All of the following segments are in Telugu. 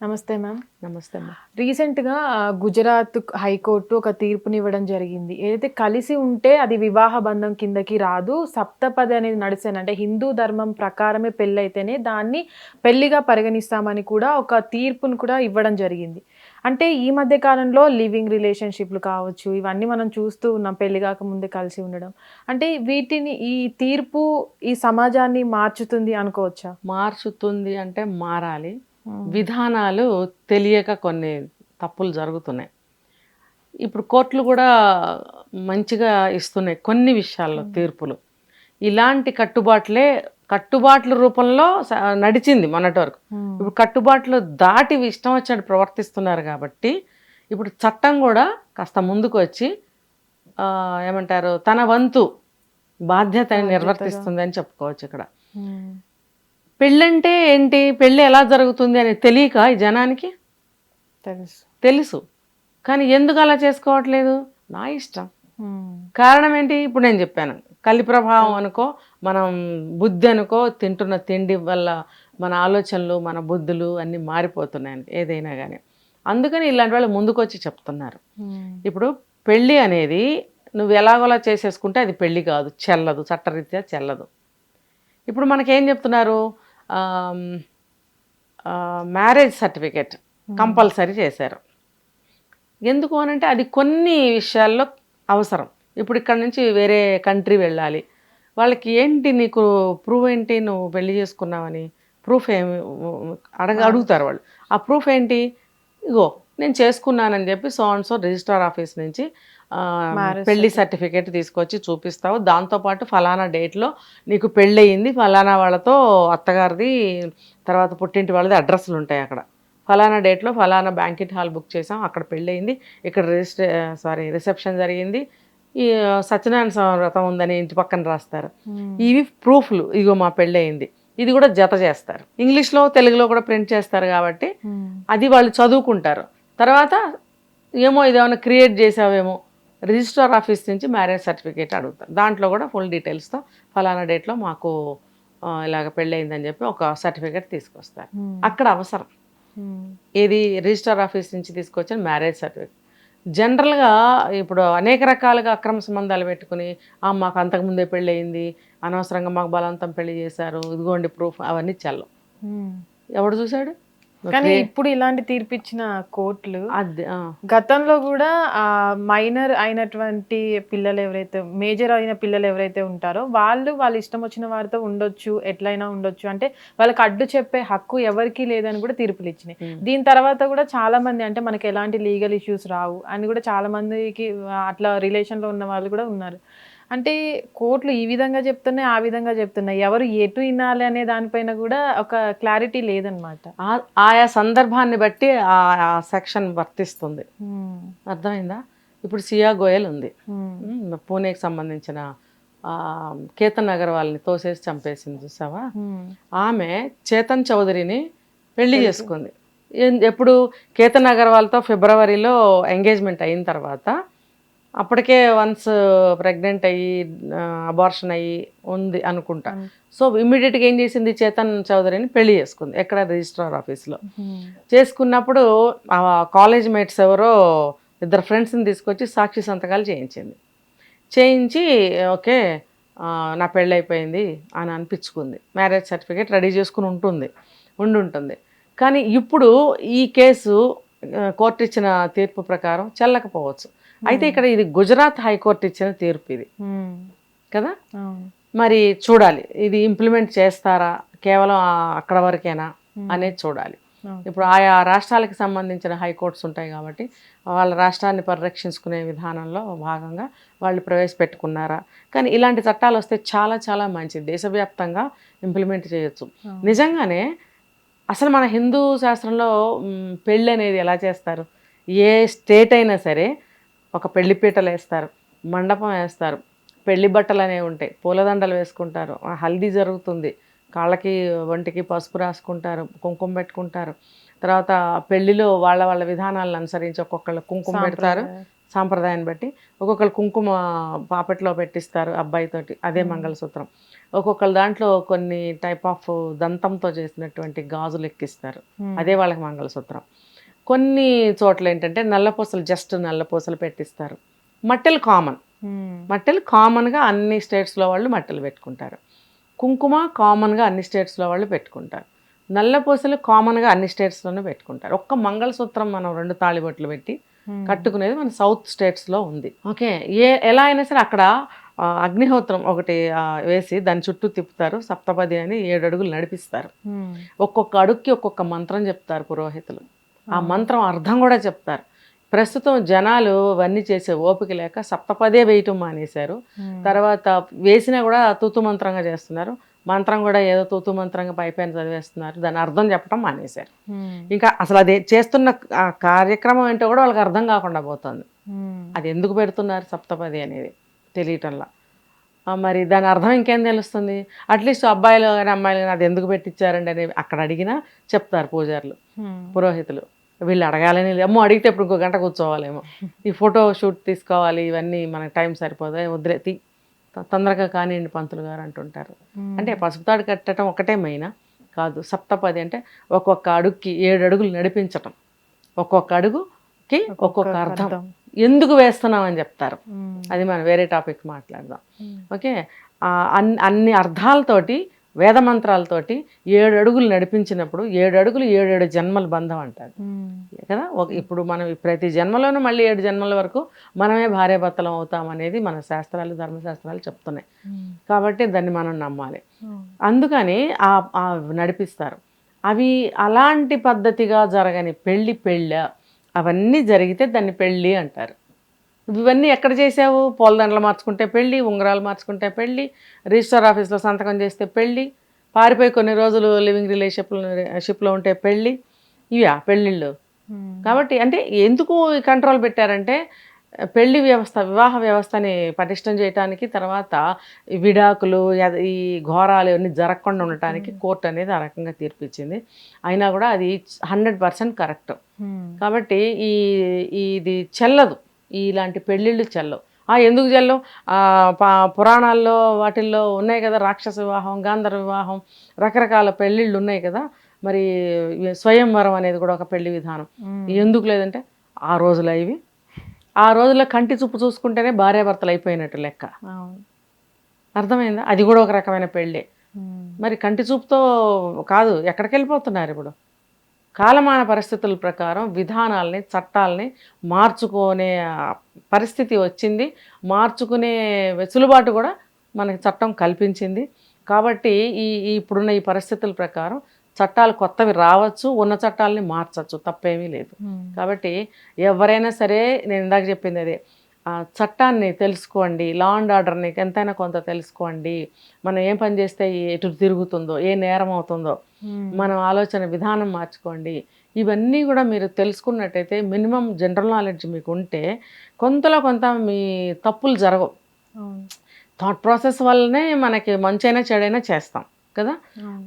నమస్తే మ్యామ్. నమస్తే అమ్మా. రీసెంట్‌గా గుజరాత్ హైకోర్టు ఒక తీర్పునివ్వడం జరిగింది. ఏదైతే కలిసి ఉంటే అది వివాహ బంధం కిందకి రాదు. సప్తపది అనేది నడిసేను అంటే హిందూ ధర్మం ప్రకారమే పెళ్లయితేనే దాన్ని పెళ్లిగా పరిగణిస్తామని కూడా ఒక తీర్పును కూడా ఇవ్వడం జరిగింది. అంటే ఈ మధ్య కాలంలో లివింగ్ రిలేషన్‌షిప్‌లు కావచ్చు, ఇవన్నీ మనం చూస్తూ ఉన్నాం పెళ్లి కాకముందే కలిసి ఉండడం. అంటే వీటిని ఈ తీర్పు ఈ సమాజాన్ని మార్చుతుంది అనుకోవచ్చా? మార్చుతుంది అంటే మారాలి. హ్మ్. విధానాలు తెలియక కొన్ని తప్పులు జరుగుతున్నాయి. ఇప్పుడు కోర్టులు కూడా మంచిగా ఇస్తున్నాయి కొన్ని విషయాల్లో తీర్పులు. ఇలాంటి కట్టుబాట్ల రూపంలో నడిచింది మొన్నటి వరకు. హ్మ్. ఇప్పుడు కట్టుబాట్లు దాటి ఇష్టం వచ్చినట్టు ప్రవర్తిస్తున్నారు కాబట్టి ఇప్పుడు చట్టం కూడా కాస్త ముందుకు వచ్చి ఏమంటారు తన వంతు బాధ్యతని బాధ్యతగా. నిర్వర్తిస్తుంది అని చెప్పుకోవచ్చు ఇక్కడ. హ్మ్. పెళ్ళంటే ఏంటి, పెళ్ళి ఎలా జరుగుతుంది అని తెలియక ఈ జనానికి తెలుసు. తెలుసు, కానీ ఎందుకు అలా చేసుకోవట్లేదు? నా ఇష్టం. హ్మ్. కారణం ఏంటి? ఇప్పుడు నేను చెప్పాను, కలి ప్రభావం అనుకో, మనం బుద్ధి అనుకో, తింటున్న తిండి వల్ల మన ఆలోచనలు మన బుద్ధులు అన్నీ మారిపోతున్నాయి ఏదైనా కానీ. అందుకని ఇలాంటి వాళ్ళు ముందుకొచ్చి చెప్తున్నారు. హ్మ్. ఇప్పుడు పెళ్ళి అనేది నువ్వు ఎలాగోలా చేసేసుకుంటే అది పెళ్ళి కాదు, చెల్లదు, చట్టరీత్యా చెల్లదు. ఇప్పుడు మనకేం చెప్తున్నారు, మ్యారేజ్ సర్టిఫికెట్ కంపల్సరీ చేశారు. ఎందుకు అనంటే అది కొన్ని విషయాల్లో అవసరం. ఇప్పుడు ఇక్కడ నుంచి వేరే కంట్రీ వెళ్ళాలి, వాళ్ళకి ఏంటి నీకు ప్రూఫ్ ఏంటి నువ్వు పెళ్లి చేసుకున్నావని ప్రూఫ్ ఏమి అడుగుతారు వాళ్ళు. ఆ ప్రూఫ్ ఏంటి? ఇగో నేను చేసుకున్నానని చెప్పి so and so registrar office నుంచి మ్యారేజ్ పెళ్లి సర్టిఫికేట్ తీసుకొచ్చి చూపిస్తావు. దాంతోపాటు ఫలానా డేట్లో నీకు పెళ్ళయింది, ఫలానా వాళ్ళతో అత్తగారిది తర్వాత పుట్టింటి వాళ్ళది అడ్రస్లు ఉంటాయి అక్కడ. ఫలానా డేట్లో ఫలానా బ్యాంకెట్ హాల్ బుక్ చేసాం, అక్కడ పెళ్ళయింది, ఇక్కడ రిసెప్షన్ జరిగింది, ఈ సత్యనారాయణ వ్రతం ఉందని ఇంటి పక్కన రాస్తారు. ఇవి ప్రూఫ్లు, ఇగో మా పెళ్ళయింది. ఇది కూడా జత చేస్తారు, ఇంగ్లీష్లో తెలుగులో కూడా ప్రింట్ చేస్తారు కాబట్టి అది వాళ్ళు చదువుకుంటారు. తర్వాత ఏమో ఇదేమైనా క్రియేట్ చేసావేమో, రిజిస్ట్రార్ ఆఫీస్ నుంచి మ్యారేజ్ సర్టిఫికేట్ అడుగుతారు. దాంట్లో కూడా ఫుల్ డీటెయిల్స్తో ఫలానా డేట్లో మాకు ఇలాగ పెళ్ళయిందని చెప్పి ఒక సర్టిఫికేట్ తీసుకొస్తారు. అక్కడ అవసరం ఏది? రిజిస్ట్రార్ ఆఫీస్ నుంచి తీసుకొచ్చిన మ్యారేజ్ సర్టిఫికేట్. జనరల్గా ఇప్పుడు అనేక రకాలుగా అక్రమ సంబంధాలు పెట్టుకుని మాకు అంతకుముందే పెళ్ళి అయింది, అనవసరంగా మాకు బలవంతం పెళ్లి చేశారు, ఇదిగోండి ప్రూఫ్, అవన్నీ చెల్లం. ఎవడు చూశాడు? కానీ ఇప్పుడు ఇలాంటి తీర్పిచ్చిన కోర్టులు అది గతంలో కూడా మైనర్ అయినటువంటి పిల్లలు ఎవరైతే మేజర్ అయిన పిల్లలు ఎవరైతే ఉంటారో వాళ్ళ ఇష్టం వచ్చిన వారితో ఉండొచ్చు, ఎట్లయినా ఉండొచ్చు, అంటే వాళ్ళకి అడ్డు చెప్పే హక్కు ఎవరికీ లేదని కూడా తీర్పులు ఇచ్చినాయి. దీని తర్వాత కూడా చాలా మంది అంటే మనకి ఎలాంటి లీగల్ ఇష్యూస్ రావు అని కూడా చాలా మందికి అట్లా రిలేషన్లో ఉన్న వాళ్ళు కూడా ఉన్నారు. అంటే కోర్టులు ఈ విధంగా చెప్తున్నాయి, ఆ విధంగా చెప్తున్నాయి. ఎవరు ఎటు వినాలి అనే దానిపైన కూడా ఒక క్లారిటీ లేదనమాట. ఆయా సందర్భాన్ని బట్టి ఆ సెక్షన్ వర్తిస్తుంది. అర్థమైందా? ఇప్పుడు సియా గోయల్ ఉంది, పూణేకి సంబంధించిన కేతన్ అగర్వాల్ని తోసేసి చంపేసింది చూసావా? ఆమె చేతన్ చౌదరిని పెళ్లి చేసుకుంది. ఎప్పుడు? కేతన్ అగర్వాల్తో ఫిబ్రవరిలో ఎంగేజ్మెంట్ అయిన తర్వాత అప్పటికే వన్స్ ప్రెగ్నెంట్ అయ్యి అబార్షన్ అయ్యి ఉంది అనుకుంటా. సో ఇమ్మీడియట్గా ఏం చేసింది, చేతన్ చౌదరిని పెళ్లి చేసుకుంది. ఎక్కడ? రిజిస్ట్రార్ ఆఫీస్లో. చేసుకున్నప్పుడు ఆ కాలేజ్ మేట్స్ ఎవరో ఇద్దరు ఫ్రెండ్స్ని తీసుకొచ్చి సాక్షి సంతకాలు చేయించి ఓకే నా పెళ్ళి అయిపోయింది అని అనిపించుకుంది. మ్యారేజ్ సర్టిఫికేట్ రెడీ చేసుకుని ఉంటుంది. కానీ ఇప్పుడు ఈ కేసు కోర్టు ఇచ్చిన తీర్పు ప్రకారం చెల్లకపోవచ్చు. అయితే ఇక్కడ ఇది గుజరాత్ హైకోర్టు ఇచ్చిన తీర్పు ఇది కదా. మరి చూడాలి ఇది ఇంప్లిమెంట్ చేస్తారా, కేవలం అక్కడ వరకేనా అనేది చూడాలి. ఇప్పుడు ఆయా రాష్ట్రాలకు సంబంధించిన హైకోర్ట్స్ ఉంటాయి కాబట్టి వాళ్ళ రాష్ట్రాన్ని పరిరక్షించుకునే విధానంలో భాగంగా వాళ్ళు ప్రవేశపెట్టుకున్నారా. కానీ ఇలాంటి చట్టాలు వస్తే చాలా చాలా మంచిది, దేశవ్యాప్తంగా ఇంప్లిమెంట్ చేయొచ్చు. నిజంగానే అసలు మన హిందూ శాస్త్రంలో పెళ్ళి అనేది ఎలా చేస్తారు? ఏ స్టేట్ అయినా సరే ఒక పెళ్లిపీటలు వేస్తారు, మండపం వేస్తారు, పెళ్లి బట్టలు అనేవి ఉంటాయి, పూలదండలు వేసుకుంటారు, హల్దీ జరుగుతుంది, కాళ్ళకి ఒంటికి పసుపు రాసుకుంటారు, కుంకుమ పెట్టుకుంటారు. తర్వాత పెళ్లిలో వాళ్ళ విధానాలను అనుసరించి ఒక్కొక్కళ్ళు కుంకుమ పెడతారు, సాంప్రదాయాన్ని బట్టి. ఒక్కొక్కరు కుంకుమ పాపెట్లో పెట్టిస్తారు అబ్బాయితోటి, అదే మంగళసూత్రం. ఒక్కొక్కరు దాంట్లో కొన్ని టైప్ ఆఫ్ దంతంతో చేసినటువంటి గాజులు ఎక్కిస్తారు, అదే వాళ్ళకి మంగళసూత్రం. కొన్ని చోట్ల ఏంటంటే నల్లపూసలు, జస్ట్ నల్లపూసలు పెట్టిస్తారు. మట్టెలు కామన్, మట్టెలు కామన్గా అన్ని స్టేట్స్లో వాళ్ళు మట్టెలు పెట్టుకుంటారు. కుంకుమ కామన్గా అన్ని స్టేట్స్లో వాళ్ళు పెట్టుకుంటారు. నల్లపూసలు కామన్గా అన్ని స్టేట్స్లోనూ పెట్టుకుంటారు. ఒక్క మంగళసూత్రం మనం 2 తాళిబొట్లు పెట్టి కట్టుకునేది మన సౌత్ స్టేట్స్లో ఉంది. ఓకే, ఎలా అయినా సరే అక్కడ అగ్నిహోత్రం ఒకటి వేసి దాని చుట్టూ తిప్పుతారు. సప్తపది అని 7 అడుగులు నడిపిస్తారు. ఒక్కొక్క అడుగుకి ఒక్కొక్క మంత్రం చెప్తారు పురోహితులు. ఆ మంత్రం అర్థం కూడా చెప్తారు. ప్రస్తుతం జనాలు అవన్నీ చేసే ఓపిక లేక సప్తపదే వేయటం మానేశారు. తర్వాత వేసినా కూడా తూతు మంత్రంగా చేస్తున్నారు. మంత్రం కూడా ఏదో తూతు మంత్రంగా పైపైన చదివేస్తున్నారు. దాని అర్థం చెప్పడం మానేశారు. ఇంకా అసలు అది చేస్తున్న కార్యక్రమం ఏంటో కూడా వాళ్ళకి అర్థం కాకుండా పోతుంది. అది ఎందుకు పెడుతున్నారు సప్తపది అనేది తెలియటంలా. మరి దాని అర్థం ఇంకేం తెలుస్తుంది? అట్లీస్ట్ అబ్బాయిలు కానీ అమ్మాయిలు కానీ అది ఎందుకు పెట్టించారండి అని అక్కడ అడిగినా చెప్తారు పూజారులు, పురోహితులు. వీళ్ళు అడగాలని అమ్మో అడిగితే ఇప్పుడు ఇంకో గంట కూర్చోవాలేమో, ఈ ఫోటో షూట్ తీసుకోవాలి, ఇవన్నీ మనకు టైం సరిపోదు, వదిలే తొందరగా కానివ్వండి పంతులు గారు అంటుంటారు. అంటే పసుపుతాడు కట్టడం ఒకటే మెయిన్ కాదు, సప్తపది అంటే ఒక్కొక్క అడుగుకి 7 అడుగులు నడిపించటం. ఒక్కొక్క అడుగుకి ఒక్కొక్క అర్థం, ఎందుకు వేస్తున్నాం అని చెప్తారు. అది మనం వేరే టాపిక్ మాట్లాడదాం. ఓకే, అన్ని అర్థాలతోటి వేద మంత్రాలతోటి 7 అడుగులు నడిపించినప్పుడు 7 అడుగులు 7 జన్మల బంధం అంటారు కదా. ఇప్పుడు మనం ప్రతి జన్మలోనూ మళ్ళీ 7 జన్మల వరకు మనమే భార్యాభర్తలం అవుతాం అనేది మన శాస్త్రాలు, ధర్మశాస్త్రాలు చెప్తున్నాయి. కాబట్టి దాన్ని మనం నమ్మాలి. అందుకని నడిపిస్తారు. అవి అలాంటి పద్ధతిగా జరగని పెళ్ళి అవన్నీ జరిగితే దాన్ని పెళ్ళి అంటారు. ఇవన్నీ ఎక్కడ చేసావు? పూలదండలు మార్చుకుంటే పెళ్ళి, ఉంగరాలు మార్చుకుంటే పెళ్ళి, రిజిస్టర్ ఆఫీస్లో సంతకం చేస్తే పెళ్ళి, పారిపోయి కొన్ని రోజులు లివింగ్ రిలేషన్షిప్లో ఉంటే పెళ్ళి, ఇవా పెళ్ళిళ్ళు. కాబట్టి అంటే ఎందుకు కంట్రోల్ పెట్టారంటే పెళ్లి వ్యవస్థ, వివాహ వ్యవస్థని పటిష్టం చేయడానికి, తర్వాత విడాకులు, ఈ ఘోరాలు ఇవన్నీ జరగకుండా ఉండటానికి కోర్టు అనేది ఆ రకంగా తీర్పిచ్చింది. అయినా కూడా అది 100% కరెక్ట్. కాబట్టి ఇది చెల్లదు, ఇలాంటి పెళ్ళిళ్ళు చెల్లవు. ఎందుకు చెల్లవు? పురాణాల్లో వాటిల్లో ఉన్నాయి కదా, రాక్షస వివాహం, గాంధర్వ వివాహం, రకరకాల పెళ్ళిళ్ళు ఉన్నాయి కదా. మరి స్వయంవరం అనేది కూడా ఒక పెళ్లి విధానం. ఎందుకు లేదంటే ఆ రోజుల్లో కంటి చూపు చూసుకుంటేనే భార్యాభర్తలు అయిపోయినట్టు లెక్క. అర్థమైందా? అది కూడా ఒక రకమైన పెళ్ళే. మరి కంటి చూపుతో కాదు, ఎక్కడికి వెళ్ళిపోతున్నారు ఇప్పుడు? కాలమాన పరిస్థితుల ప్రకారం విధానాలని, చట్టాలని మార్చుకునే పరిస్థితి వచ్చింది. మార్చుకునే వెసులుబాటు కూడా మనకి చట్టం కల్పించింది. కాబట్టి ఇప్పుడున్న ఈ పరిస్థితుల ప్రకారం చట్టాలు కొత్తవి రావచ్చు, ఉన్న చట్టాలని మార్చచ్చు, తప్పేమీ లేదు. కాబట్టి ఎవరైనా సరే, నేను ఇందాక చెప్పింది అదే, చట్టాన్ని తెలుసుకోండి, లా అండ్ ఆర్డర్ని ఎంతైనా కొంత తెలుసుకోండి. మనం ఏం పని చేస్తే ఎటు తిరుగుతుందో, ఏ నేరం అవుతుందో, మనం ఆలోచన విధానం మార్చుకోండి. ఇవన్నీ కూడా మీరు తెలుసుకున్నట్టయితే, మినిమం జనరల్ నాలెడ్జ్ మీకు ఉంటే కొంతలో కొంత మీ తప్పులు జరగవు. థాట్ ప్రాసెస్ వల్లనే మనకి మంచైనా చెడైనా చేస్తాం కదా.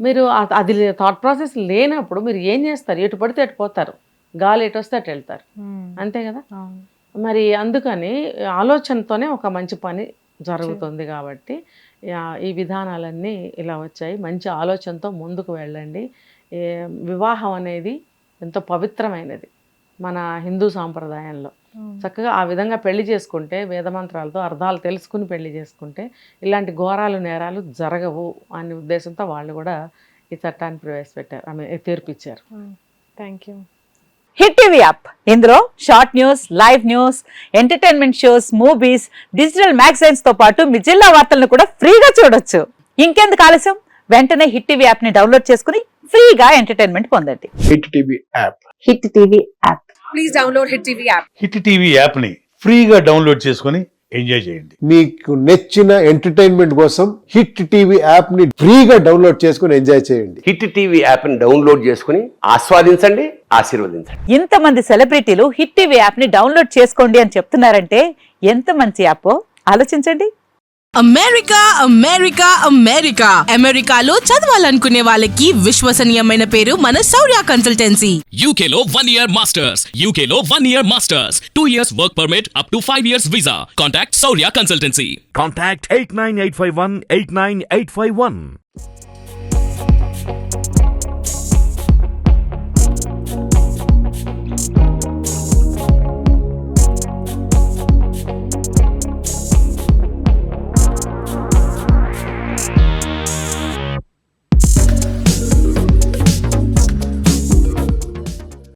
మీరు అది థాట్ ప్రాసెస్ లేనప్పుడు మీరు ఏం చేస్తారు? ఎటు పడితే ఎటు పోతారు, గాలి ఎటు వస్తే అటు వెళ్తారు, అంతే కదా. మరి అందుకని ఆలోచనతోనే ఒక మంచి పని జరుగుతుంది. కాబట్టి ఈ విధానాలన్నీ ఇలా వచ్చాయి. మంచి ఆలోచనతో ముందుకు వెళ్ళండి. వివాహం అనేది ఎంతో పవిత్రమైనది మన హిందూ సాంప్రదాయంలో. చక్కగా ఆ విధంగా పెళ్లి చేసుకుంటే, వేదమంత్రాలతో అర్థాలు తెలుసుకుని పెళ్లి చేసుకుంటే ఇలాంటి ఘోరాలు, నేరాలు జరగవు అనే ఉద్దేశంతో వాళ్ళు కూడా ఈ చట్టాన్ని ప్రవేశపెట్టారు, తీర్పిచ్చారు. Thank you. Hit TV app, ఇందులో short news, live news, entertainment shows, movies, digital magazines తో పాటు మీ జిల్లా వార్తలను కూడా ఫ్రీగా చూడొచ్చు. ఇంకెందుకు ఆలస్యం? వెంటనే హిట్ టీవీ యాప్ ని డౌన్లోడ్ చేసుకుని ఫ్రీగా ఎంటర్టైన్మెంట్ పొందండి. Hit TV app. Hit TV app. Please download hit TV app. Hit TV యాప్ని ఫ్రీగా డౌన్లోడ్ చేసుకొని ఎంజాయ్ చేయండి. మీకు నచ్చిన ఎంటర్టైన్మెంట్ కోసం హిట్ టీవీ యాప్ ని ఫ్రీగా డౌన్లోడ్ చేసుకొని ఎంజాయ్ చేయండి. హిట్ టీవీ యాప్ ని డౌన్లోడ్ చేసుకుని ఆస్వాదించండి, ఆశీర్వదించండి. ఇంతమంది సెలబ్రిటీలు హిట్ టీవీ యాప్ ని డౌన్లోడ్ చేసుకోండి అని చెప్తున్నారంటే ఎంత మంచి యాప్ ఆలోచించండి. అమెరికా అమెరికా అమెరికా అమెరికాలో చదవాలనుకునే వాళ్ళకి విశ్వసనీయమైన పేరు మన శౌర్య కన్సల్టెన్సీ. UK లో 1 year masters. UK లో 1 year masters. 2 years work permit up to 5 years visa. Contact Saurya Consultancy. Contact 89851 89851.